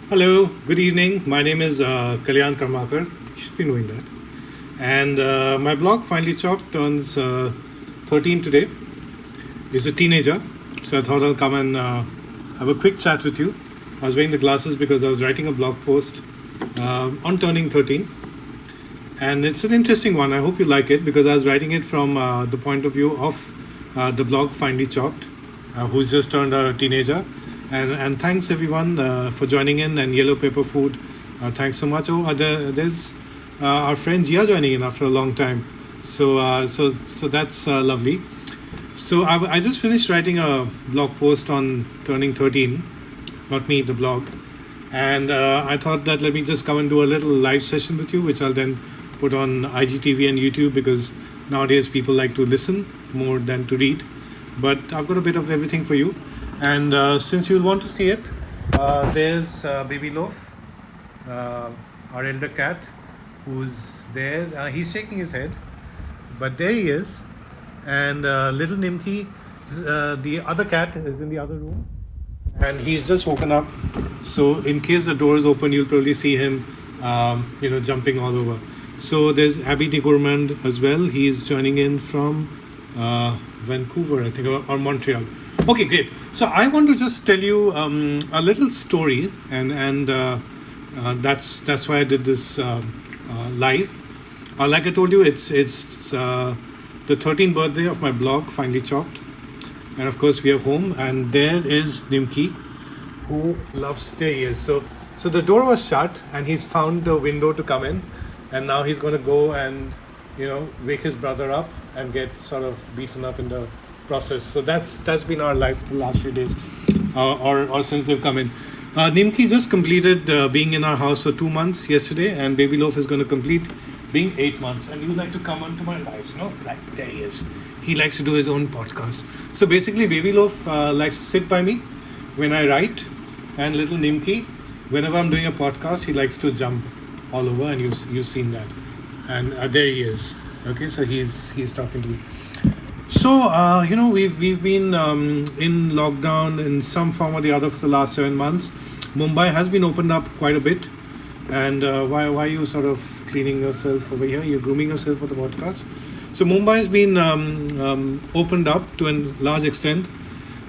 Hello, good evening. My name is Kalyan Karmakar. You should be knowing that. And my blog, Finally Chopped, turns 13 today. He's a teenager, so I thought I'll come and have a quick chat with you. I was wearing the glasses because I was writing a blog post on turning 13. And it's an interesting one. I hope you like it because I was writing it from the point of view of the blog Finally Chopped, who's just turned a teenager. And thanks everyone for joining in, and Yellow Paper Food. Thanks so much. There's our friend Gia joining in after a long time. So that's lovely. So I just finished writing a blog post on turning 13, not me, the blog. And I thought that let me just come and do a little live session with you, which I'll then put on IGTV and YouTube because nowadays people like to listen more than to read. But I've got a bit of everything for you. And since you'll want to see it, there's Baby Loaf, our elder cat, who's there. He's shaking his head, but there he is. And little Nimki, the other cat, is in the other room. And he's just woken up. So in case the door is open, you'll probably see him, jumping all over. So there's Abby de Gourmand as well. He's joining in from Vancouver, I think, or Montreal. Okay, great. So I want to just tell you a little story, and that's why I did this live. Like I told you, it's the 13th birthday of my blog, Finally Chopped, and of course we are home. And there is Nimki, who loves. There he is. So the door was shut, and he's found the window to come in, and now he's going to go and wake his brother up and get sort of beaten up in the process. So that's been our life the last few days, or since they've come in. Nimki just completed being in our house for 2 months yesterday, and Baby Loaf is going to complete being 8 months. And you like to come onto my lives, no? Like there he is. He likes to do his own podcast. So basically, Baby Loaf likes to sit by me when I write, and little Nimki, whenever I'm doing a podcast, he likes to jump all over, and you've seen that. And there he is. Okay, so he's talking to me. So we've been in lockdown in some form or the other for the last 7 months. Mumbai has been opened up quite a bit. And why are you sort of cleaning yourself over here? You're grooming yourself for the podcast. So Mumbai has been opened up to a large extent.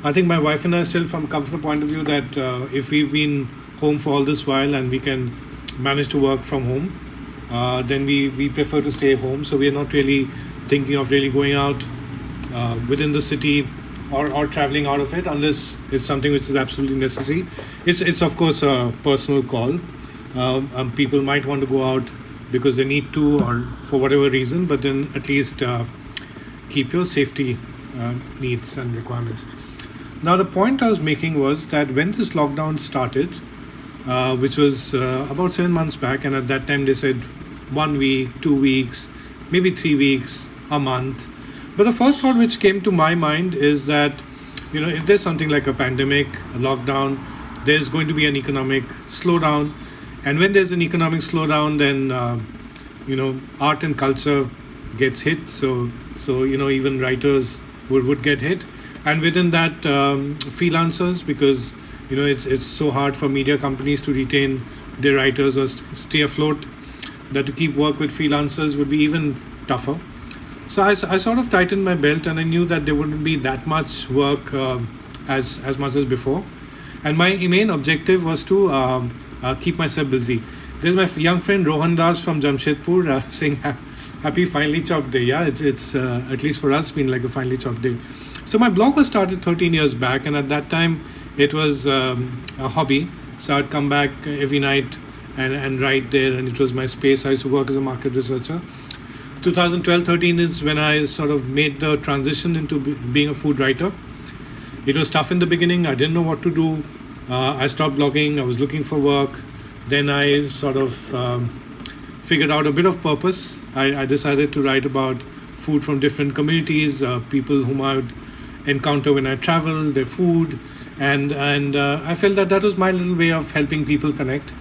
I think my wife and I still come from the point of view that if we've been home for all this while and we can manage to work from home, then we prefer to stay home. So we are not really thinking of really going out within the city or traveling out of it unless it's something which is absolutely necessary. It's of course a personal call. People might want to go out because they need to or for whatever reason, but then at least keep your safety needs and requirements. Now the point I was making was that when this lockdown started, which was about 7 months back, and at that time they said 1 week, 2 weeks, maybe 3 weeks, a month. But the first thought which came to my mind is that, if there's something like a pandemic, a lockdown, there's going to be an economic slowdown. And when there's an economic slowdown, then, art and culture gets hit. So even writers would get hit. And within that, freelancers, because, it's so hard for media companies to retain their writers or stay afloat, that to keep work with freelancers would be even tougher. So I sort of tightened my belt, and I knew that there wouldn't be that much work as much as before. And my main objective was to keep myself busy. There's my young friend Rohan Das from Jamshedpur saying happy Finally Chopped Day. Yeah, it's at least for us been like a Finally Chopped Day. So my blog was started 13 years back, and at that time it was a hobby. So I'd come back every night and write there, and it was my space. I used to work as a market researcher. 2012-13 is when I sort of made the transition into being a food writer. It was tough in the beginning. I didn't know what to do. I stopped blogging. I was looking for work. Then I sort of figured out a bit of purpose. I decided to write about food from different communities, people whom I would encounter when I travel, their food. And I felt that was my little way of helping people connect.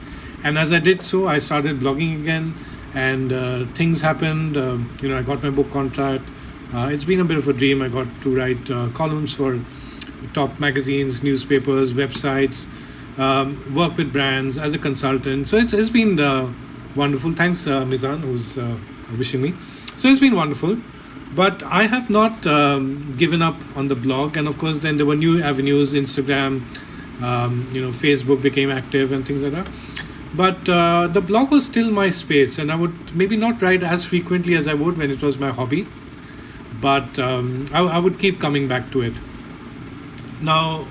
And as I did so, I started blogging again. And things happened. I got my book contract. It's been a bit of a dream. I got to write columns for top magazines, newspapers, websites. work with brands as a consultant. So it's been wonderful. Thanks, Mizan, who's wishing me. So it's been wonderful. But I have not given up on the blog. And of course, then there were new avenues, Instagram, Facebook became active and things like that. But the blog was still my space, and I would maybe not write as frequently as I would when it was my hobby, but I would keep coming back to it. Now,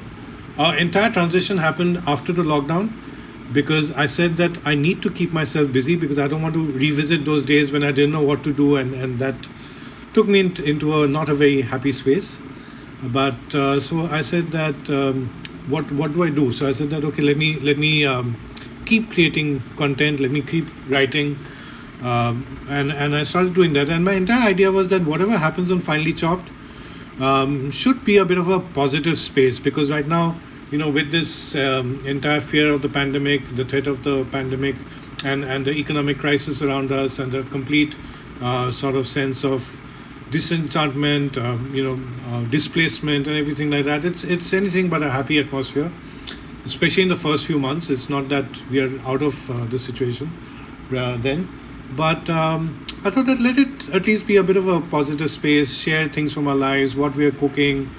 our entire transition happened after the lockdown because I said that I need to keep myself busy because I don't want to revisit those days when I didn't know what to do, and that took me into a not a very happy space. But so I said that what do I do? So I said that okay, let me keep creating content, let me keep writing, and I started doing that. And my entire idea was that whatever happens on Finely Chopped should be a bit of a positive space, because right now, with this entire fear of the pandemic, the threat of the pandemic, and the economic crisis around us, and the complete sort of sense of disenchantment, displacement, and everything like that, it's anything but a happy atmosphere. Especially in the first few months, it's not that we are out of the situation then. But I thought that let it at least be a bit of a positive space, share things from our lives, what we are cooking,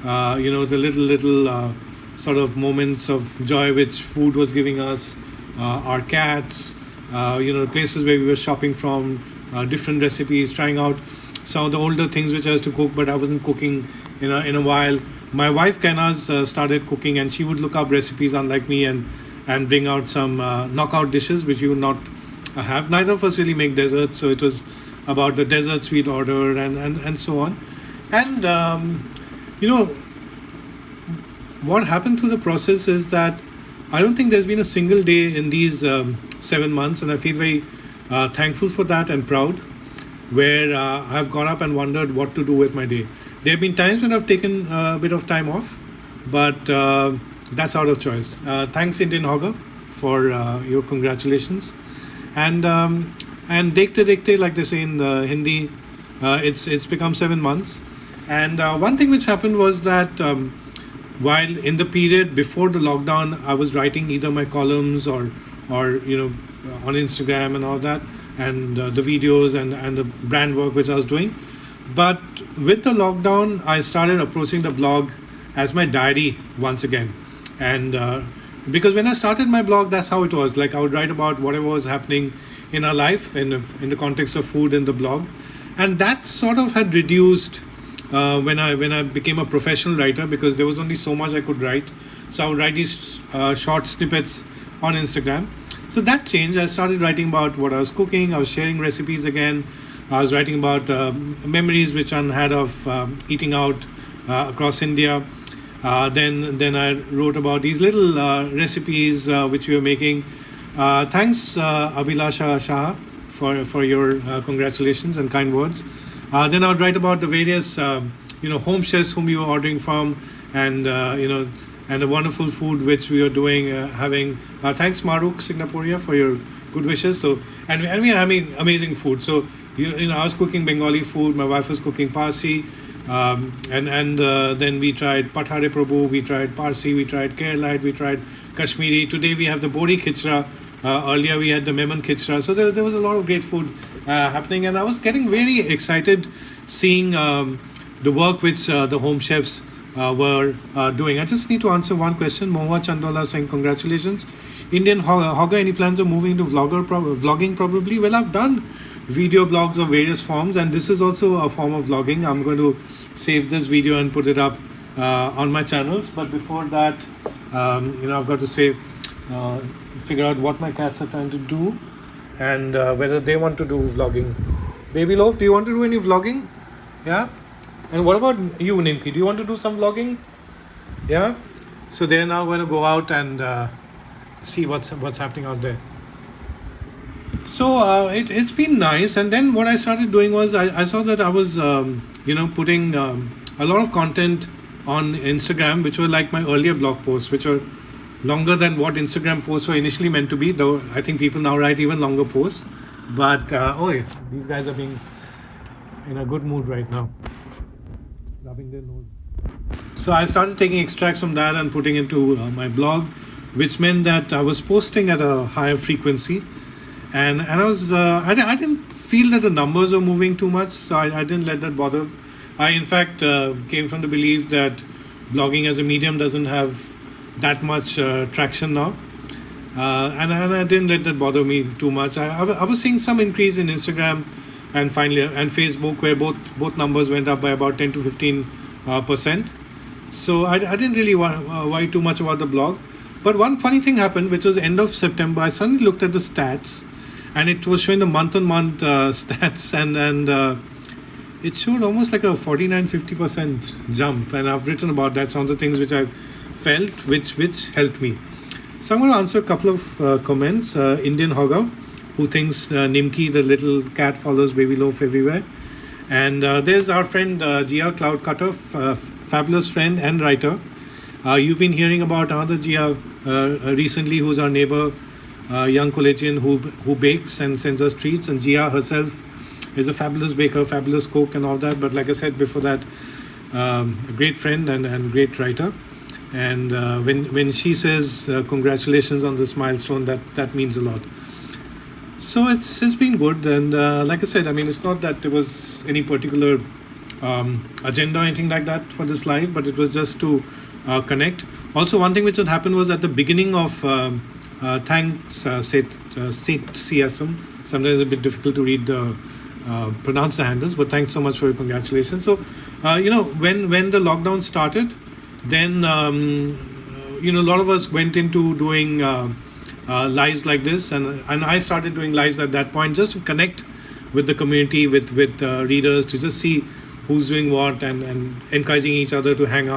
the little sort of moments of joy which food was giving us, our cats, the places where we were shopping from, different recipes, trying out some of the older things which I used to cook, but I wasn't cooking in a while. My wife Kanaz started cooking, and she would look up recipes unlike me and bring out some knockout dishes which we would not have. Neither of us really make desserts, so it was about the desserts we'd order and so on. And what happened through the process is that I don't think there's been a single day in these 7 months, and I feel very thankful for that and proud, where I've gone up and wondered what to do with my day. There have been times when I've taken a bit of time off, but that's out of choice. Thanks, Indian Hogger, for your congratulations. And dekhte dekhte, like they say in Hindi, it's become 7 months. And one thing which happened was that while in the period before the lockdown, I was writing either my columns or on Instagram and all that, and the videos and the brand work which I was doing. But with the lockdown, I started approaching the blog as my diary once again. And because when I started my blog, that's how it was. Like I would write about whatever was happening in our life in the context of food in the blog. And that sort of had reduced when I became a professional writer, because there was only so much I could write. So I would write these short snippets on Instagram. So that changed. I started writing about what I was cooking. I was sharing recipes again. I was writing about memories which I had of eating out across India. Then I wrote about these little recipes which we were making. Thanks, Abhilasha Shah, for your congratulations and kind words. Then I would write about the various home chefs whom we were ordering from, and and the wonderful food which we are doing, having. Thanks, Maruk Signapuria, for your good wishes. So and we are having amazing food. So I was cooking Bengali food. My wife was cooking Parsi, and then we tried Pathare Prabhu. We tried Parsi. We tried Keralite. We tried Kashmiri. Today we have the Bori Khichra. Earlier we had the Memon Khichra. So there was a lot of great food happening, and I was getting very excited seeing the work which the home chefs were doing. I just need to answer one question. Mohua Chandola saying congratulations. Indian Hogger, any plans of moving to vlogging probably? Well, I've done video blogs of various forms, and this is also a form of vlogging. I'm going to save this video and put it up on my channels. But before that, I've got to say, figure out what my cats are trying to do and whether they want to do vlogging. Baby Loaf, do you want to do any vlogging? Yeah? And what about you, Nimki? Do you want to do some vlogging? Yeah? So they're now going to go out and see what's happening out there. So it's been nice. And then what I started doing was I saw that I was putting a lot of content on Instagram, which were like my earlier blog posts, which are longer than what Instagram posts were initially meant to be, though I think people now write even longer posts. But these guys are being in a good mood right now, rubbing their nose. So I started taking extracts from that and putting into my blog, which meant that I was posting at a higher frequency, and I didn't feel that the numbers were moving too much, so I didn't let that bother. I in fact came from the belief that blogging as a medium doesn't have that much traction now. And I didn't let that bother me too much. I was seeing some increase in Instagram and finally and Facebook, where both numbers went up by about 10 to 15%. So I didn't really worry too much about the blog. But one funny thing happened, which was end of September. I suddenly looked at the stats, and it was showing the month-on-month stats, and it showed almost like a 49-50% jump. And I've written about that, some of the things which I've felt, which helped me. So I'm going to answer a couple of comments. Indian Hogger, who thinks Nimki, the little cat, follows Baby Loaf everywhere. And there's our friend Jia Cloud Cutter, fabulous friend and writer. You've been hearing about another Jia recently, who's our neighbor, young collegian who bakes and sends us treats. And Jia herself is a fabulous baker, fabulous cook and all that. But like I said before that, a great friend and great writer. And when she says congratulations on this milestone, that means a lot. So it's been good, and like I said, I mean, it's not that there was any particular agenda or anything like that for this live, but it was just to connect. Also, one thing which had happened was at the beginning of thanks CSM. Sometimes it's a bit difficult to read pronounce the handles, but thanks so much for your congratulations. So when the lockdown started, then a lot of us went into doing lives like this, and I started doing lives at that point just to connect with the community, with readers, to just see who's doing what, and encouraging each other to hang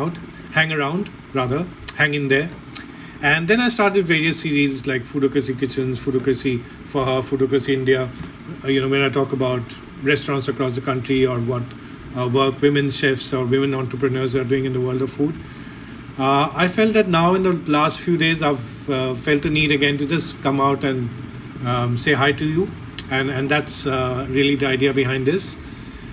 in there. And then I started various series like Foodocracy Kitchens, Foodocracy for Her, Foodocracy India, when I talk about restaurants across the country or what work women chefs or women entrepreneurs are doing in the world of food. I felt that now in the last few days I've felt a need again to just come out and say hi to you, and that's really the idea behind this.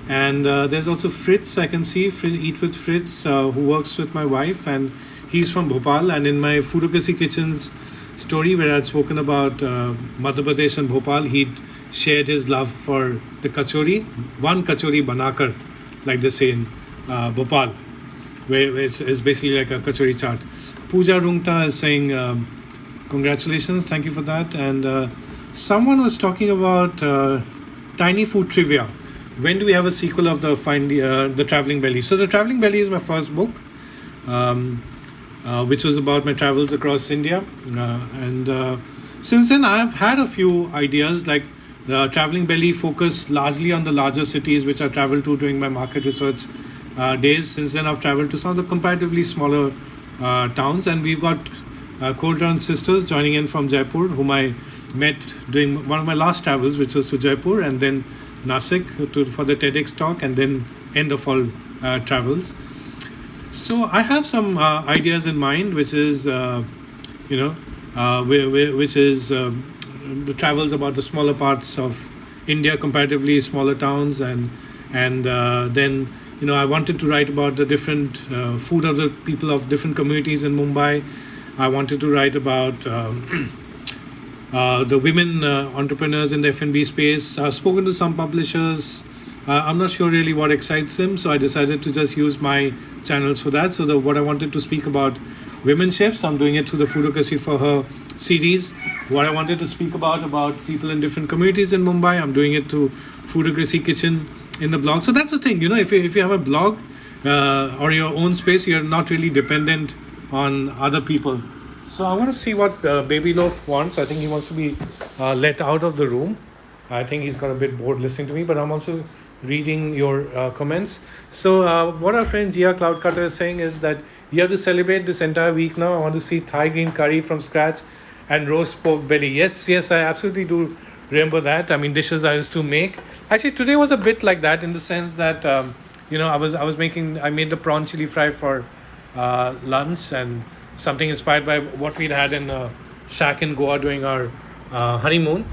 And there's also Fritz, I can see, Eat with Fritz, who works with my wife, and he's from Bhopal. And in my Foodocracy Kitchens story, where I'd spoken about Madhya Pradesh and Bhopal, he'd shared his love for the kachori, one kachori banakar, like they say in Bhopal, where it's basically like a kachori chaat. Pooja Rungta is saying, congratulations, thank you for that. And someone was talking about Tiny Food Trivia. When do we have a sequel of the Traveling Belly? So the Traveling Belly is my first book, which was about my travels across India. And since then, I've had a few ideas, like the Traveling Belly focused largely on the larger cities, which I traveled to during my market research days. Since then, I've traveled to some of the comparatively smaller towns, and we've got Cold sisters joining in from Jaipur, whom I met during one of my last travels, which was to Jaipur, and then Nasik for the TEDx talk, and then end of all travels. So I have some ideas in mind, which is which is the travels about the smaller parts of India, comparatively smaller towns, and then I wanted to write about the different food of the people of different communities in Mumbai. I wanted to write about the women entrepreneurs in the F&B space. I've spoken to some publishers. I'm not sure really what excites them, so I decided to just use my channels for that. So what I wanted to speak about women chefs, I'm doing it through the Foodocracy for Her series. What I wanted to speak about people in different communities in Mumbai, I'm doing it through Foodocracy Kitchen in the blog. So that's the thing, if you have a blog or your own space, you're not really dependent on other people. So I want to see what Baby Loaf wants. I think he wants to be let out of the room. I think he's got a bit bored listening to me, but I'm also reading your comments. So what our friend Jia Cloud Cutter is saying is that you have to celebrate this entire week now. I want to see Thai green curry from scratch and roast pork belly. Yes, I absolutely do remember that. I mean, dishes I used to make. Actually, today was a bit like that, in the sense that I made the prawn chili fry for lunch, and something inspired by what we'd had in a shack in Goa during our honeymoon.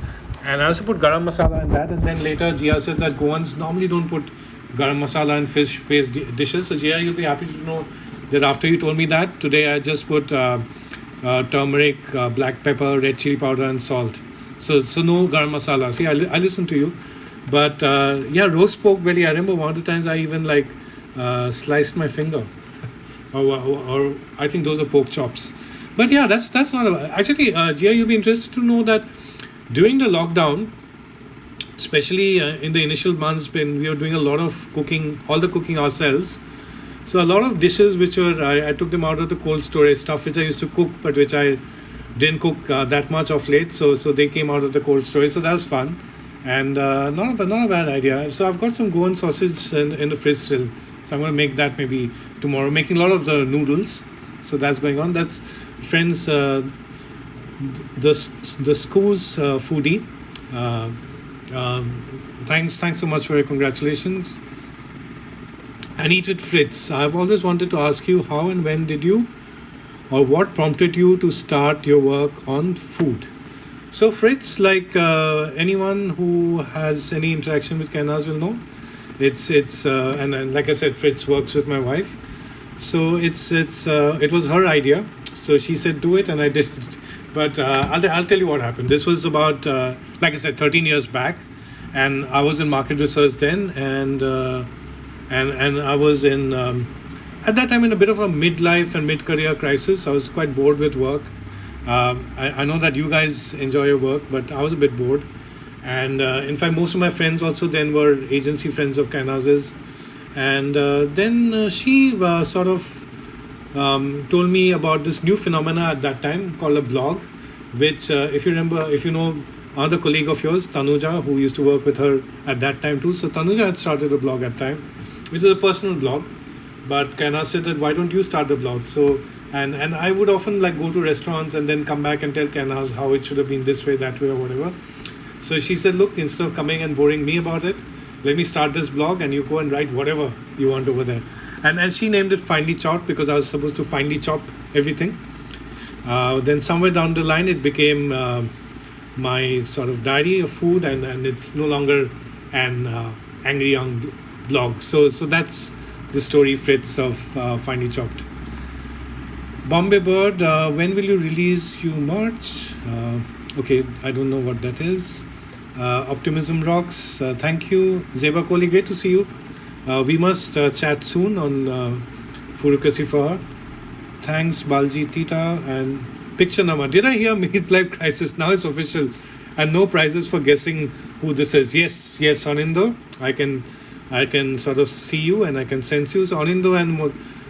And I also put garam masala in that. And then later Jia said that Goans normally don't put garam masala in fish-based dishes. So Jia, you'll be happy to know that after you told me that, today I just put turmeric, black pepper, red chili powder, and salt. So no garam masala. See, I listen to you, but yeah, roast pork belly. I remember one of the times I even like sliced my finger, or I think those are pork chops. But yeah, that's not actually. Gia, you'll be interested to know that during the lockdown, especially in the initial months when we were doing a lot of cooking, all the cooking ourselves. So a lot of dishes which were I took them out of the cold storage, stuff which I used to cook but which I didn't cook that much of late. So they came out of the cold storage. So that was fun, and not a bad idea. So I've got some Goan sausage in the fridge still. So I'm going to make that maybe tomorrow. Making a lot of the noodles. So that's going on. That's friends. The Scoos foodie. Thanks so much for your congratulations. And Eat with Fritz. I've always wanted to ask you how and when did you, or what prompted you to start your work on food? So Fritz, like anyone who has any interaction with Kainaz will know, it's and like I said, Fritz works with my wife. So it was her idea. So she said do it, and I did it. But I'll tell you what happened. This was about like I said, 13 years back, and I was in market research then, and I was in at that time in a bit of a midlife and mid-career crisis. I was quite bored with work. I know that you guys enjoy your work, but I was a bit bored. And in fact, most of my friends also then were agency friends of Kainaz's. And then she sort of told me about this new phenomena at that time called a blog, which if you remember, if you know another colleague of yours, Tanuja, who used to work with her at that time too. So Tanuja had started a blog at time, which is a personal blog. But Kainaz said that why don't you start the blog? So and I would often like go to restaurants and then come back and tell Kainaz how it should have been this way, that way, or whatever. So she said, look, instead of coming and boring me about it, let me start this blog and you go and write whatever you want over there. And she named it Finely Chopped because I was supposed to finely chop everything. Then somewhere down the line, it became my sort of diary of food, and it's no longer an angry young blog. So that's the story, Fritz, of Finely Chopped. Bombay Bird, when will you release You March? Okay, I don't know what that is. Optimism Rocks, thank you. Zeba Kohli, great to see you. We must chat soon on Furukasi for her. Thanks, Balji Tita and Picture Nama. Did I hear Midlife Crisis? Now it's official. And no prizes for guessing who this is. Yes, Anindo. I can sort of see you and I can sense you. So Anindo and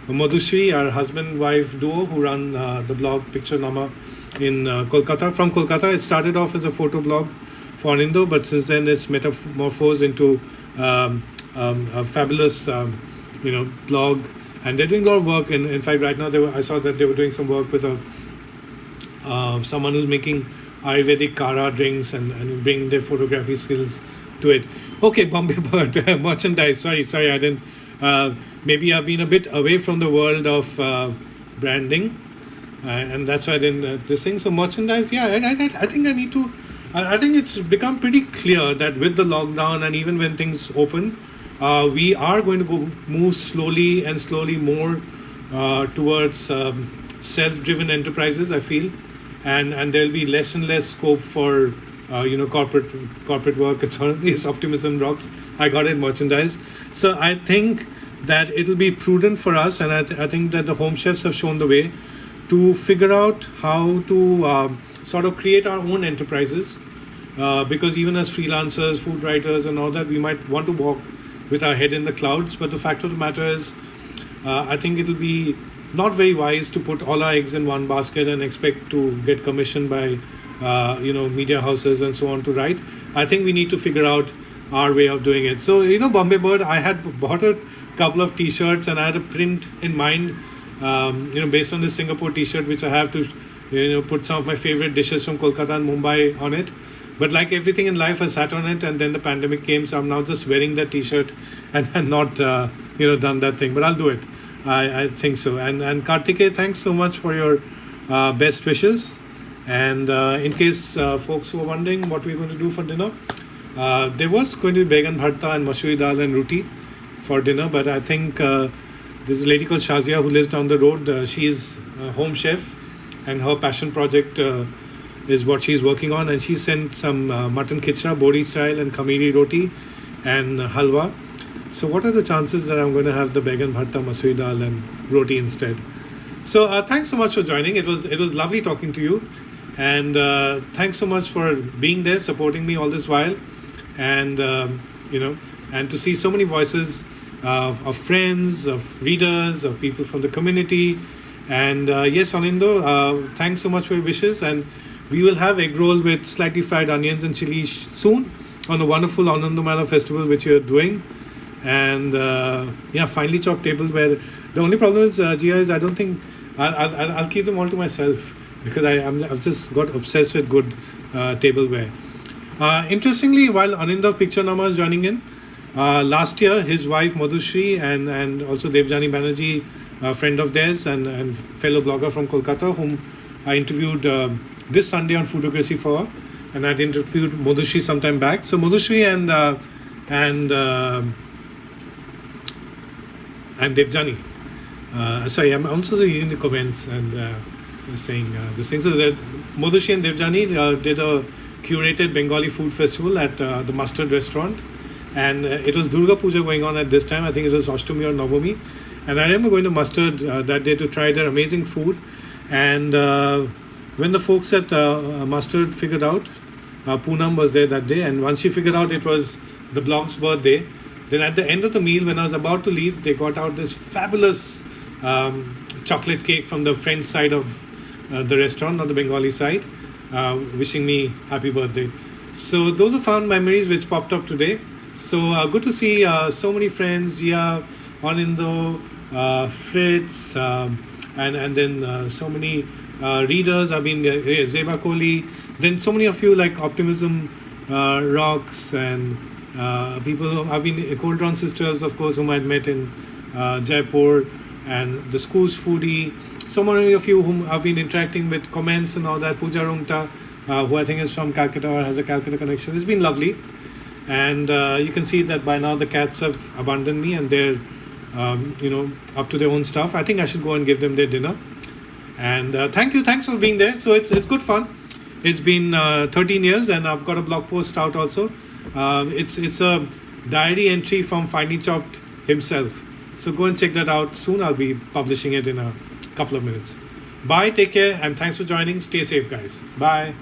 Madhushri, our husband-wife duo who run the blog Picture Nama in Kolkata. From Kolkata, it started off as a photo blog for Anindo, but since then it's metamorphosed into a fabulous, blog, and they're doing a lot of work. In fact, right now I saw that they were doing some work with someone who's making Ayurvedic Kara drinks and bringing their photography skills to it. Okay, Bombay Bird merchandise. Sorry, I didn't. Maybe I've been a bit away from the world of branding, and that's why I didn't this thing. So merchandise, yeah, I think I need to. I think it's become pretty clear that with the lockdown and even when things open, we are going to move slowly more towards self-driven enterprises, I feel, and there'll be less and less scope for corporate work. It's Optimism Rocks. I got it, merchandise. So I think that it'll be prudent for us, and I think that the home chefs have shown the way to figure out how to sort of create our own enterprises, because even as freelancers, food writers and all that, we might want to walk with our head in the clouds, but the fact of the matter is I think it'll be not very wise to put all our eggs in one basket and expect to get commissioned by media houses and so on to write. I think we need to figure out our way of doing it. So Bombay Bird, I had bought a couple of t-shirts and I had a print in mind based on this Singapore t-shirt, which I have to put some of my favorite dishes from Kolkata and Mumbai on it. But like everything in life, I sat on it, and then the pandemic came, so I'm now just wearing that t-shirt and not done that thing. But I'll do it. I think so. And Kartike, thanks so much for your best wishes. And in case folks who are wondering what we're going to do for dinner, there was going to be Began Bharta and Masuri Dal and Roti for dinner, but I think there's a lady called Shazia who lives down the road. She's a home chef, and her passion project is what she's working on. And she sent some mutton khichda, bodi style, and khamiri roti, and halwa. So what are the chances that I'm going to have the Baigan bharta, masuri dal, and roti instead? So thanks so much for joining. It was lovely talking to you, and thanks so much for being there, supporting me all this while, and and to see so many voices of friends, of readers, of people from the community. And yes, Anindo, thanks so much for your wishes, and we will have egg roll with slightly fried onions and chili soon on the wonderful Anandamala festival which you're doing. And finely chopped tableware. The only problem is, Gia, is I don't think I'll keep them all to myself, because I've just got obsessed with good tableware. Interestingly, while Anindra Picture is joining in, last year his wife Madhushri and also Debjani Banerjee, a friend of theirs and fellow blogger from Kolkata, whom I interviewed this Sunday on Foodocracy for her, and I'd interviewed Madhushri sometime back. So Madhushri and Debjani. Sorry, I'm also reading the comments and saying this thing. So that Madhushri and Debjani did a curated Bengali food festival at the Mustard restaurant, and it was Durga Puja going on at this time. I think it was Ashtami or Navami, and I remember going to Mustard that day to try their amazing food. And when the folks at Mustard figured out, Poonam was there that day, and once she figured out it was the blog's birthday, then at the end of the meal, when I was about to leave, they got out this fabulous chocolate cake from the French side of the restaurant, not the Bengali side, wishing me happy birthday. So those are fond memories which popped up today. So good to see so many friends, Jia, Anindo, Fritz, and then so many readers. I mean, Zeba Kohli. Then so many of you like Optimism Rocks, and people who have been Cold Drawn Sisters, of course, whom I'd met in Jaipur, and the school's foodie. So many of you whom I've been interacting with, comments and all that. Pooja Rungta, who I think is from Calcutta or has a Calcutta connection. It's been lovely. And you can see that by now the cats have abandoned me and they're, up to their own stuff. I think I should go and give them their dinner. And thanks for being there. So it's good fun. It's been 13 years, and I've got a blog post out also. It's a diary entry from Finely Chopped himself. So go and check that out. Soon I'll be publishing it in a couple of minutes. Bye, take care, and thanks for joining. Stay safe, guys. Bye.